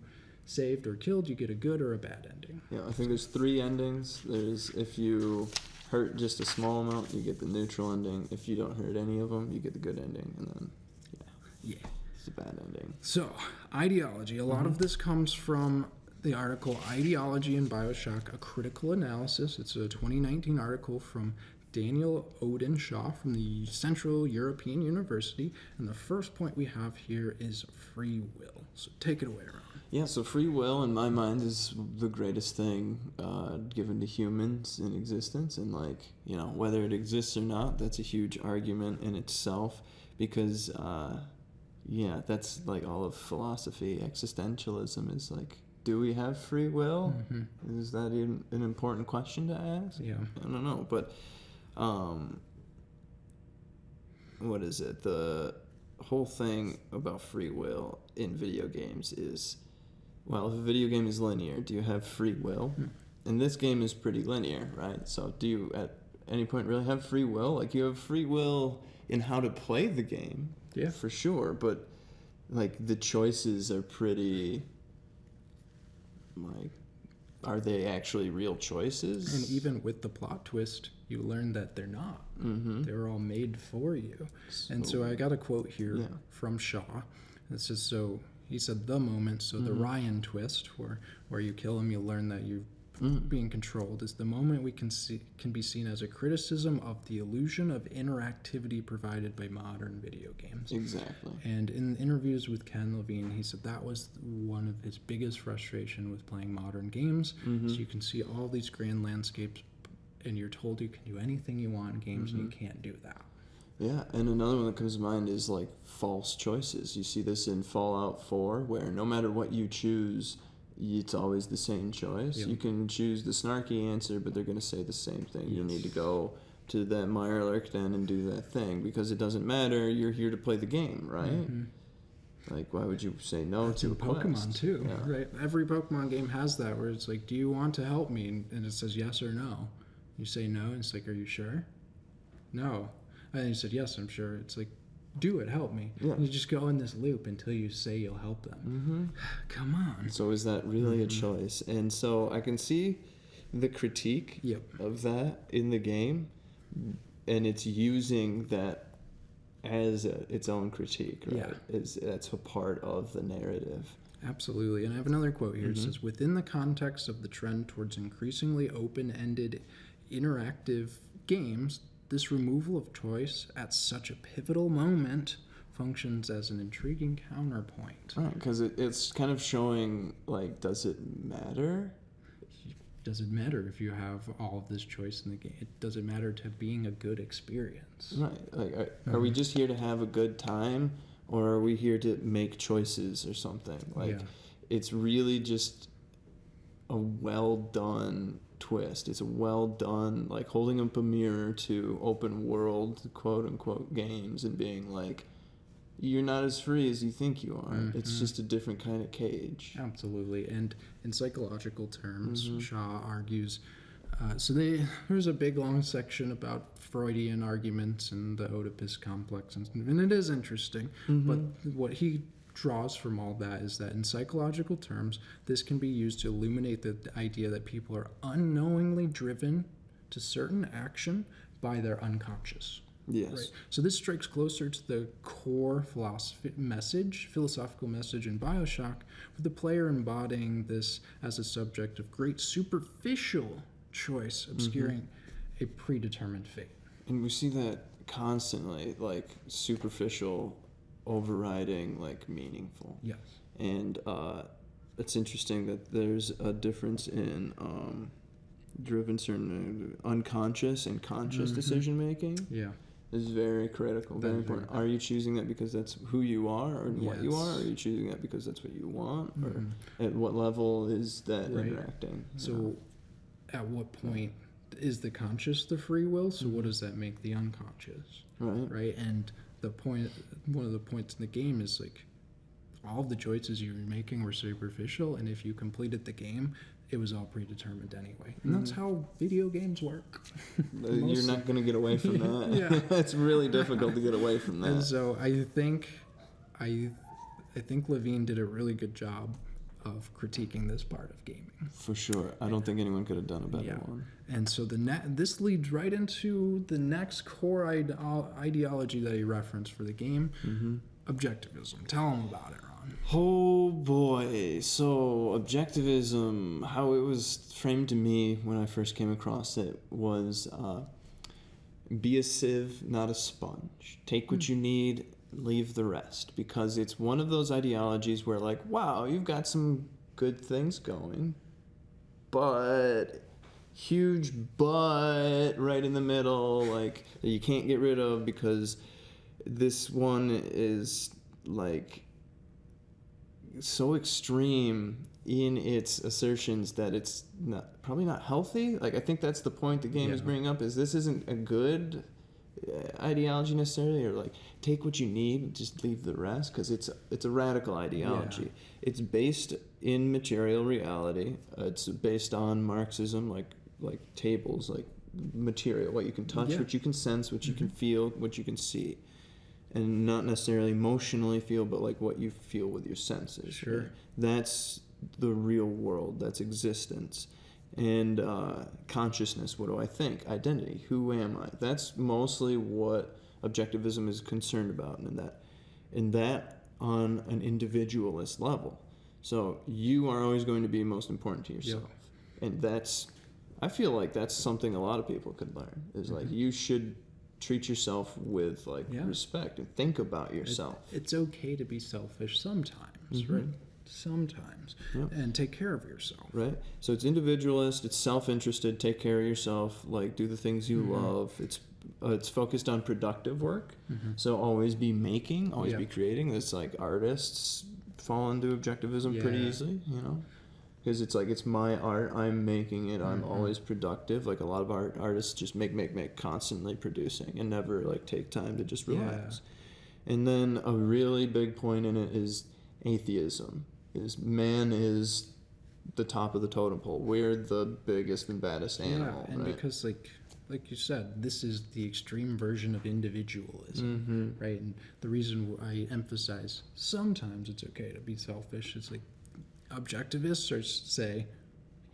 saved or killed, you get a good or a bad ending. Yeah, I think there's 3 endings. There's if you hurt just a small amount, you get the neutral ending. If you don't hurt any of them, you get the good ending. And then, it's a bad ending. So, ideology. A lot of this comes from the article Ideology in BioShock, a Critical Analysis. It's a 2019 article from Daniel Odenshaw from the Central European University. And the first point we have here is free will. So take it away, Ron. Yeah, so free will, in my mind, is the greatest thing given to humans in existence. And, like, you know, whether it exists or not, that's a huge argument in itself. Because, yeah, that's, like, all of philosophy. Existentialism is, like, do we have free will? Mm-hmm. Is that even an important question to ask? Yeah. I don't know. But, what is it? The whole thing about free will in video games is... Well, if a video game is linear, do you have free will? And this game is pretty linear, right? So do you at any point really have free will? Like, you have free will in how to play the game, Yeah, for sure, but, like, the choices are pretty, like, are they actually real choices? and even with the plot twist, you learn that they're not. Mm-hmm. They were all made for you. And so I got a quote here Yeah. from Shaw. It says, so he said, the moment, so the Ryan twist, where you kill him, you learn that you're being controlled, is the moment we can be seen as a criticism of the illusion of interactivity provided by modern video games. Exactly. And in interviews with Ken Levine, he said that was one of his biggest frustration with playing modern games. So you can see all these grand landscapes, and you're told you can do anything you want in games, and you can't do that. Yeah, and another one that comes to mind is, like, false choices. You see this in Fallout 4, where no matter what you choose, it's always the same choice. Yep. You can choose the snarky answer, but they're going to say the same thing. You Yes. need to go to that Mirelurk den and do that thing, because it doesn't matter. You're here to play the game, right? Mm-hmm. Like, why would you say no That's to in a quest? Pokemon too, Yeah. right? Every Pokemon game has that, where it's like, do you want to help me? And it says yes or no. You say no, and it's like, are you sure? No. And you said, yes, I'm sure. It's like, do it, help me. Yeah. And you just go in this loop until you say you'll help them. Come on. So is that really a choice? And so I can see the critique Yep. of that in the game, and it's using that as its own critique, right? Yeah. That's a part of the narrative. Absolutely. And I have another quote here. It says, within the context of the trend towards increasingly open-ended interactive games, this removal of choice at such a pivotal moment functions as an intriguing counterpoint. Right, because it's kind of showing, like, does it matter? Does it matter if you have all of this choice in the game? Does it matter to being a good experience? Right. Like, are we just here to have a good time, or are we here to make choices or something? Like, Yeah. it's really just a well done twist. It's a well done, like, holding up a mirror to open world, quote unquote, games and being like, you're not as free as you think you are. It's just a different kind of cage. Absolutely. And in psychological terms, Shaw argues, there's a big long section about Freudian arguments and the Oedipus complex, and it is interesting. But what he draws from all that is that in psychological terms, this can be used to illuminate the idea that people are unknowingly driven to certain action by their unconscious. Yes. Right. So this strikes closer to the core philosophical message in BioShock, with the player embodying this as a subject of great superficial choice, obscuring a predetermined fate. And we see that constantly, like, superficial overriding, like, meaningful. Yes. And it's interesting that there's a difference in driven certain unconscious and conscious decision making. Yeah. Is very critical, very important. Are you choosing that because that's who you are or what you are? Or are you choosing that because that's what you want? Or at what level is that interacting? So at what point is the conscious the free will? So what does that make the unconscious? Right? And one of the points in the game is, like, all of the choices you were making were superficial, and if you completed the game, it was all predetermined anyway. And that's how video games work. You're not going to get away from that. Yeah. It's really difficult to get away from that. And so I think Levine did a really good job of critiquing this part of gaming. For sure. I don't think anyone could have done a better one. And so this leads right into the next core ideology that he referenced for the game, objectivism. Tell him about it, Ron. Oh boy. So objectivism, how it was framed to me when I first came across it was be a sieve, not a sponge. Take what you need, leave the rest, because it's one of those ideologies where, like, wow, you've got some good things going, but huge but right in the middle, like, that you can't get rid of because this one is, like, so extreme in its assertions that it's probably not healthy. Like, I think that's the point the game is bringing up, is this isn't a good ideology necessarily, or like, take what you need, just leave the rest, because it's a radical ideology. It's based in material reality. It's based on Marxism, like tables, like material, what you can touch, what you can sense, what you can feel, what you can see, and not necessarily emotionally feel, but like what you feel with your senses. Sure. Right? That's the real world. That's existence. And consciousness, what do I think? Identity, who am I? That's mostly what objectivism is concerned about, and that on an individualist level. So you are always going to be most important to yourself. And I feel like that's something a lot of people could learn, is like, you should treat yourself with like respect and think about yourself. It's okay to be selfish sometimes, right? Sometimes. And take care of yourself. Right? So it's individualist, it's self-interested, take care of yourself, like, do the things you love. It's focused on productive work. So always be making, always be creating. It's like artists fall into objectivism pretty easily, you know? Because it's like, it's my art, I'm making it, I'm always productive. Like, a lot of artists just make, constantly producing, and never like take time to just relax. And then a really big point in it is atheism. Is man is the top of the totem pole. We're the biggest and baddest animal. And right? because like you said, this is the extreme version of individualism, right? And the reason I emphasize sometimes it's okay to be selfish is, like, objectivists say,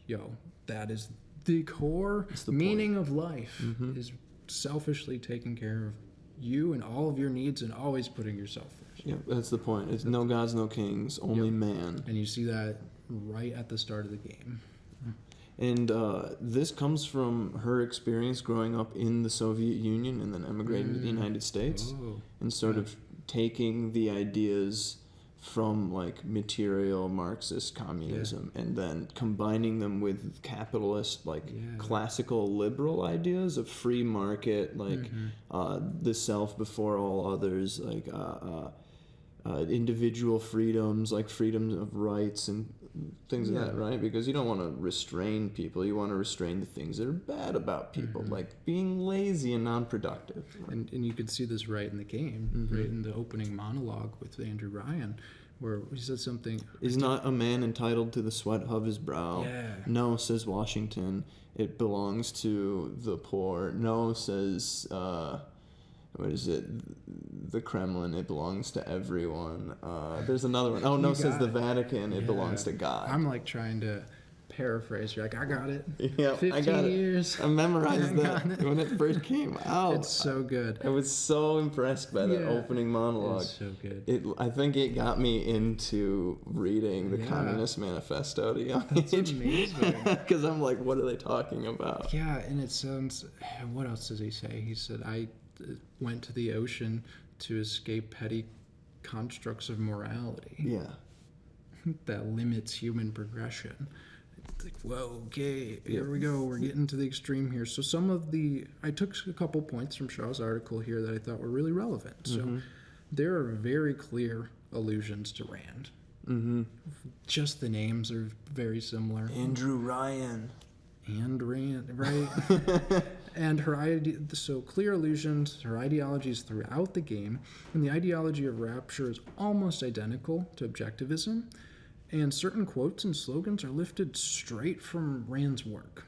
yo, that is the core meaning of life, is selfishly taking care of you and all of your needs and always putting yourself first. Yeah, that's the point. It's no gods, no kings, only man. And you see that right at the start of the game. And this comes from her experience growing up in the Soviet Union and then emigrating to the United States, and sort of taking the ideas from like material Marxist communism and then combining them with capitalist, like classical liberal ideas of free market, like the self before all others, like individual freedoms, like freedoms of rights and things of that, right? Because you don't want to restrain people. You want to restrain the things that are bad about people, like being lazy and non-productive. And you could see this right in the game, right in the opening monologue with Andrew Ryan, where he said something. Is not a man entitled to the sweat of his brow? No, says Washington. It belongs to the poor. No, says what is it? The Kremlin. It belongs to everyone. There's another one. Oh, no, says the Vatican. It belongs to God. I'm like trying to paraphrase. You're like, I got it. Yeah, 15 I got years. I memorized that when it first came out. It's so good. I was so impressed by that opening monologue. It's so good. I think it got me into reading the Communist Manifesto at a young age. That's amazing. Because I'm like, what are they talking about? Yeah, and it sounds... What else does he say? He said, I went to the ocean to escape petty constructs of morality. Yeah. That limits human progression. It's like, whoa, okay, here we go. We're getting to the extreme here. So I took a couple points from Shaw's article here that I thought were really relevant. So there are very clear allusions to Rand. Just the names are very similar. Andrew Ryan. And Rand, right? And her idea, so clear allusions, her ideologies throughout the game, and the ideology of rapture is almost identical to objectivism, and certain quotes and slogans are lifted straight from Rand's work.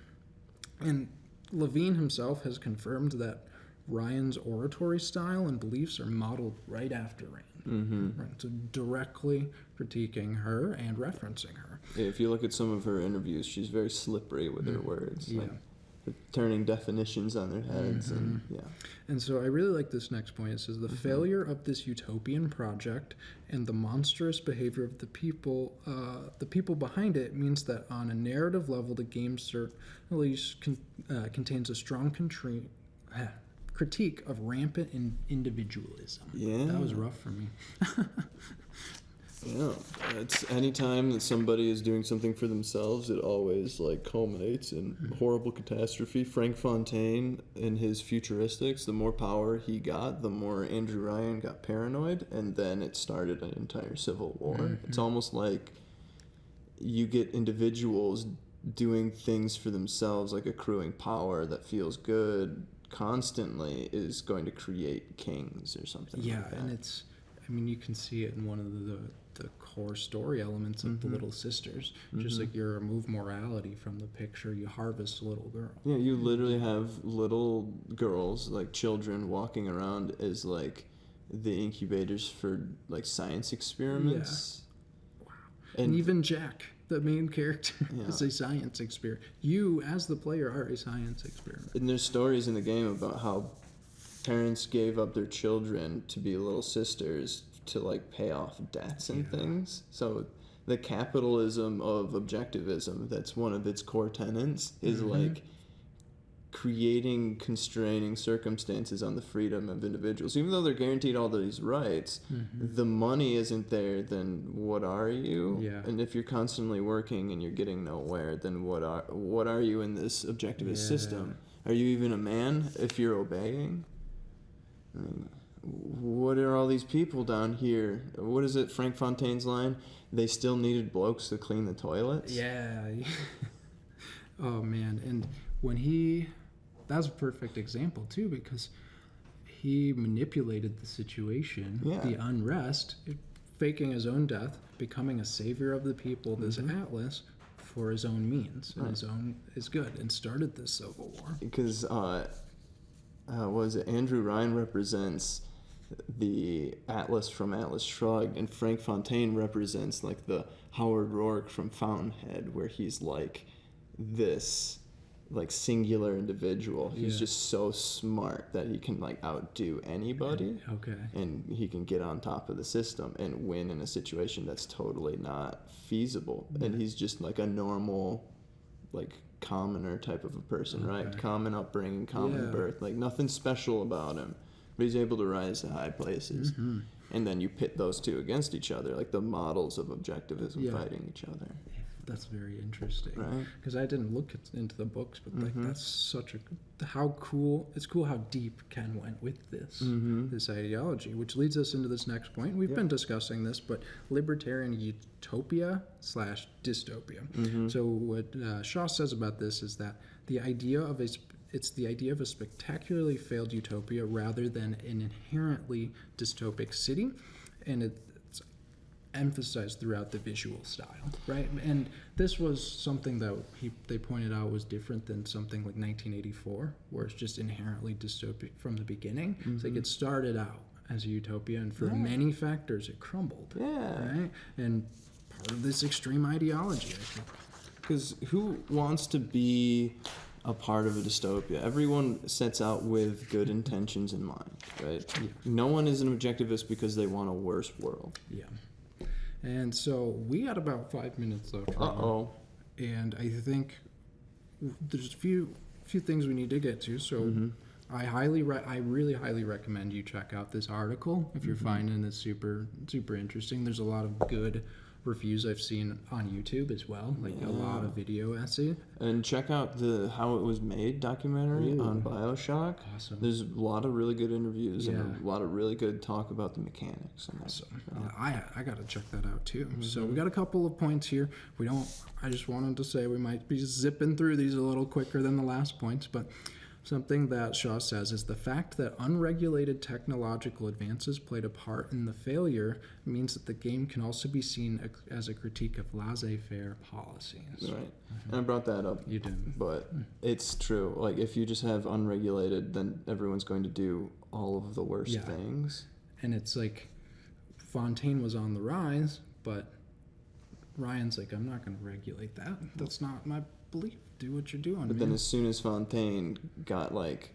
And Levine himself has confirmed that Ryan's oratory style and beliefs are modeled right after Rand. Right, so directly critiquing her and referencing her. Yeah, if you look at some of her interviews, she's very slippery with her words. Yeah. Like, turning definitions on their heads. And so I really like this next point. It says, the failure of this utopian project and the monstrous behavior of the people behind it means that on a narrative level, the game certainly contains a strong critique of rampant individualism. Yeah. That was rough for me. Yeah, it's anytime that somebody is doing something for themselves, it always like culminates in horrible catastrophe. Frank Fontaine in his Futuristics, the more power he got, the more Andrew Ryan got paranoid, and then it started an entire civil war. It's almost like you get individuals doing things for themselves, like accruing power that feels good constantly is going to create kings or something like that. And it's, I mean, you can see it in one of the core story elements of the Little Sisters. Just like you remove morality from the picture, you harvest a little girl. Yeah, you literally have little girls, like children, walking around as like the incubators for like science experiments. Yeah. Wow. And even Jack, the main character, Yeah. is a science experiment. You, as the player, are a science experiment. And there's stories in the game about how parents gave up their children to be little sisters to like pay off debts and things. So the capitalism of objectivism, that's one of its core tenets, is like creating constraining circumstances on the freedom of individuals. Even though they're guaranteed all these rights, the money isn't there, then what are you? Yeah. And if you're constantly working and you're getting nowhere, then what are you in this objectivist system? Are you even a man if you're obeying? I mean, what are all these people down here? What is it, Frank Fontaine's line? They still needed blokes to clean the toilets? Yeah. Oh, man. And when that's a perfect example, too, because he manipulated the situation, the unrest, faking his own death, becoming a savior of the people, this Atlas, for his own means and his good, and started this civil war. Because, was it Andrew Ryan represents the Atlas from Atlas Shrugged, and Frank Fontaine represents like the Howard Rourke from Fountainhead, where he's like this like singular individual. He's just so smart that he can like outdo anybody. Okay. And he can get on top of the system and win in a situation that's totally not feasible. And he's just like a normal, like commoner type of a person, right? Common upbringing, common birth, like nothing special about him. But he's able to rise to high places. And then you pit those two against each other, like the models of objectivism fighting each other. That's very interesting. Right. Because I didn't look into the books, but like that's such how cool. It's cool how deep Ken went with this this ideology, which leads us into this next point. We've been discussing this, but libertarian utopia / dystopia. So what Shaw says about this is that the idea of it's the idea of a spectacularly failed utopia rather than an inherently dystopic city, and it's emphasized throughout the visual style, right? And this was something that they pointed out was different than something like 1984, where it's just inherently dystopic from the beginning. It's like it started out as a utopia, and for many factors, it crumbled. Right? And part of this extreme ideology, I think. Because who wants to be a part of a dystopia? Everyone sets out with good intentions in mind, right? No one is an objectivist because they want a worse world. Yeah. And so we had about 5 minutes left. And I think there's a few things we need to get to. So I really highly recommend you check out this article if you're finding this super interesting. There's a lot of good reviews I've seen on YouTube as well, like a lot of video essays. And check out the How It Was Made documentary on BioShock. Awesome. There's a lot of really good interviews and a lot of really good talk about the mechanics. And Awesome. I got to check that out too. So we got a couple of points here. I just wanted to say we might be zipping through these a little quicker than the last points, but something that Shaw says is the fact that unregulated technological advances played a part in the failure means that the game can also be seen as a critique of laissez-faire policies. Right. And I brought that up. You did. But it's true. Like, if you just have unregulated, then everyone's going to do all of the worst things. And it's like Fontaine was on the rise, but Ryan's like, I'm not going to regulate that. That's not my belief. Do what you're doing. But then as soon as Fontaine got like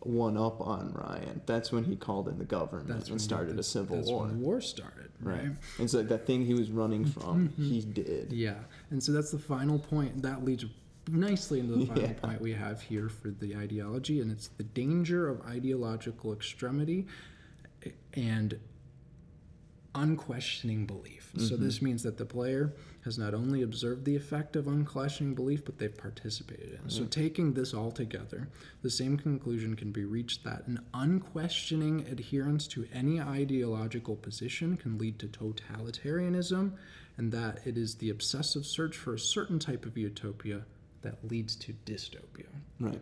one up on Ryan, that's when he called in the government and started a civil war. That's when the war started, right? And so that thing he was running from, he did. Yeah. And so that's the final point. That leads nicely into the final Yeah. point we have here for the ideology, and it's the danger of ideological extremity and unquestioning belief. So this means that the player has not only observed the effect of unquestioning belief, but they've participated in it. So taking this all together, the same conclusion can be reached that an unquestioning adherence to any ideological position can lead to totalitarianism, and that it is the obsessive search for a certain type of utopia that leads to dystopia. Right.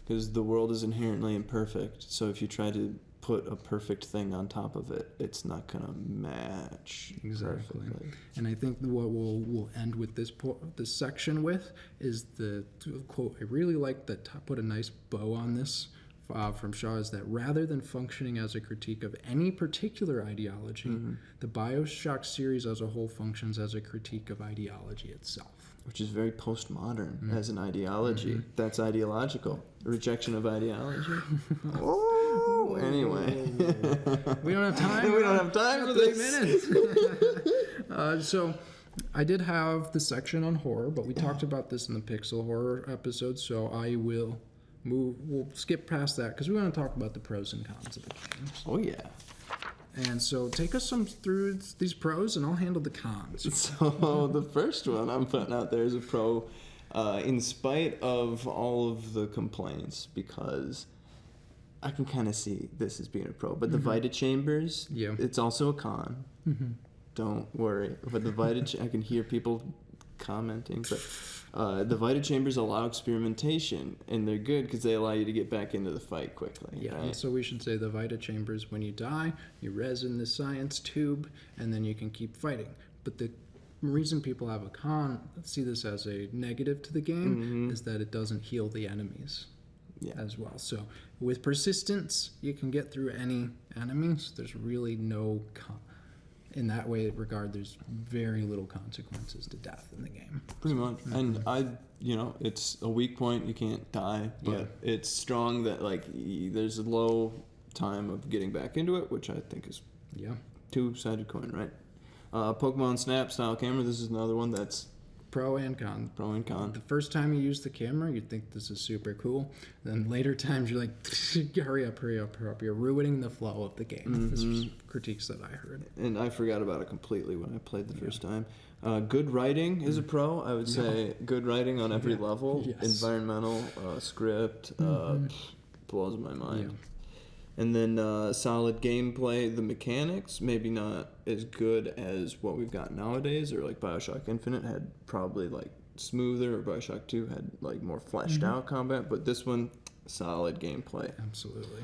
Because the world is inherently imperfect. So if you try to put a perfect thing on top of it, it's not going to match Exactly. perfectly. And I think what we'll end with this section with is the quote. I really like that. Put a nice bow on this from Shaw, is that rather than functioning as a critique of any particular ideology, the BioShock series as a whole functions as a critique of ideology itself. Which is very postmodern as an ideology. That's ideological. Rejection of ideology. Oh, anyway. We don't have time. We don't have time for this. 3 minutes. So I did have the section on horror, but we talked about this in the Pixel horror episode, so we'll skip past that because we want to talk about the pros and cons of the games. Oh, yeah. And so take us through these pros, and I'll handle the cons. So the first one I'm putting out there is a pro, in spite of all of the complaints, because I can kind of see this as being a pro. But the Vita Chambers, it's also a con. Don't worry. But the Vita, I can hear people commenting, but the Vita Chambers allow experimentation, and they're good because they allow you to get back into the fight quickly. Yeah, right? and so we should say the Vita Chambers, when you die, you res in the science tube, and then you can keep fighting. But the reason people have see this as a negative to the game is that it doesn't heal the enemies as well. So with persistence, you can get through any enemies. There's really no in that regard, there's very little consequences to death in the game. Pretty much. And it's a weak point. You can't die, but it's strong that there's a low time of getting back into it, which I think is two-sided coin, right? Pokemon Snap style camera. This is another one that's pro and con. Pro and con. The first time you use the camera, you think this is super cool. Then later times, you're like, hurry up. You're ruining the flow of the game. This was critiques that I heard. And I forgot about it completely when I played the first time. Good writing is a pro. I would say good writing on every level. Yes. Environmental, script, blows my mind. Yeah. And then solid gameplay. The mechanics, maybe not as good as what we've got nowadays, or like BioShock Infinite had probably smoother, or BioShock 2 had more fleshed out combat, but this one, solid gameplay. Absolutely.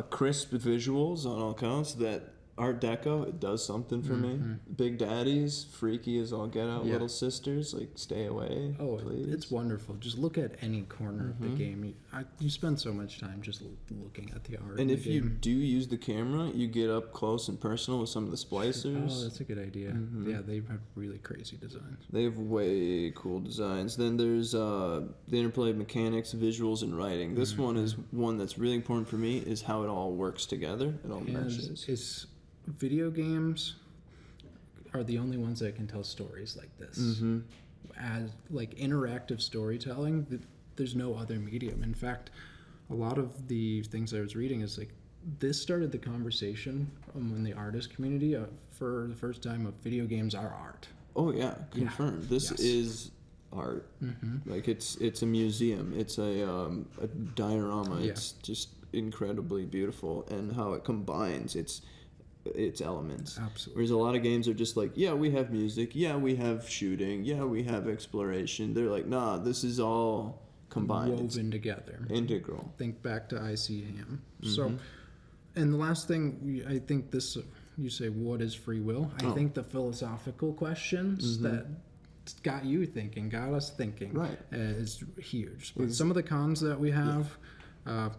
Crisp visuals on all counts. That Art Deco, it does something for me. Big daddies, freaky as all get out. Little sisters, stay away, please. It's wonderful. Just look at any corner of the game. You spend so much time just looking at the art. And if you do use the camera, you get up close and personal with some of the splicers. Oh, that's a good idea. Yeah, they have really crazy designs. They have way cool designs. Then there's the interplay of mechanics, visuals, and writing. This one is one that's really important for me, is how it all works together. It all meshes. Video games are the only ones that can tell stories like this. As interactive storytelling, there's no other medium. In fact, a lot of the things I was reading is this started the conversation in the artist community for the first time of video games are art. Oh yeah, confirmed. This is art. It's a museum. It's a diorama. It's just incredibly beautiful, and how it combines its elements. Absolutely. Whereas a lot of games are just we have music, we have shooting, we have exploration. They're nah, this is all combined. Woven together. Integral. Think back to ICAM. So, and the last thing, I think this, you say, what is free will? I think the philosophical questions that got us thinking, is huge. But some of the cons that we have,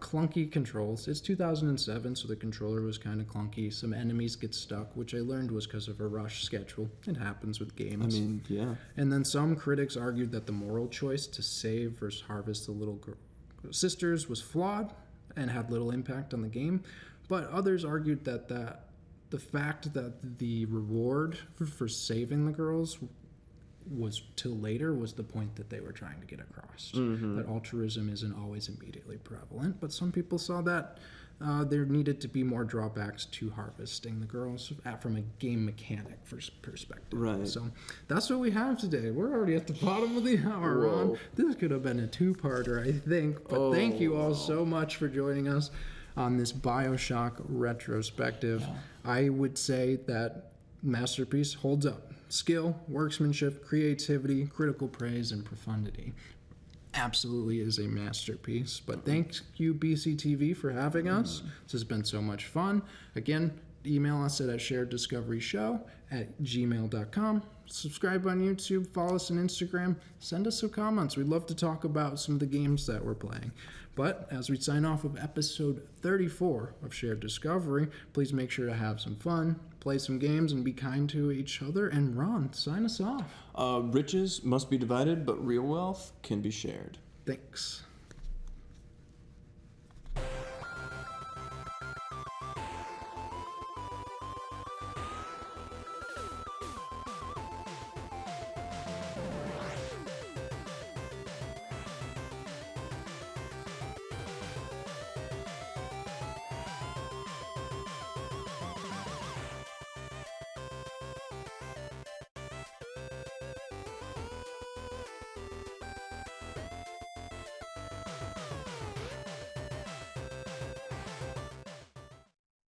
clunky controls. It's 2007, so the controller was kind of clunky. Some enemies get stuck, which I learned was because of a rush schedule. It happens with games. And then some critics argued that the moral choice to save versus harvest the little sisters was flawed and had little impact on the game. But others argued that the fact that the reward for saving the girls was till later was the point that they were trying to get across. That altruism isn't always immediately prevalent, but some people saw that there needed to be more drawbacks to harvesting the girls from a game mechanic perspective. Right. So that's what we have today. We're already at the bottom of the hour, Ron. This could have been a two-parter, I think. But thank you all so much for joining us on this BioShock retrospective. I would say that Masterpiece holds up. Skill, workmanship, creativity, critical praise, and profundity. Absolutely is a masterpiece. But thank you, BCTV, for having us. This has been so much fun. Again, email us at shareddiscoveryshow@gmail.com. Subscribe on YouTube, follow us on Instagram, send us some comments. We'd love to talk about some of the games that we're playing. But as we sign off of episode 34 of Shared Discovery, please make sure to have some fun, play some games, and be kind to each other. And Ron, sign us off. Riches must be divided, but real wealth can be shared. Thanks.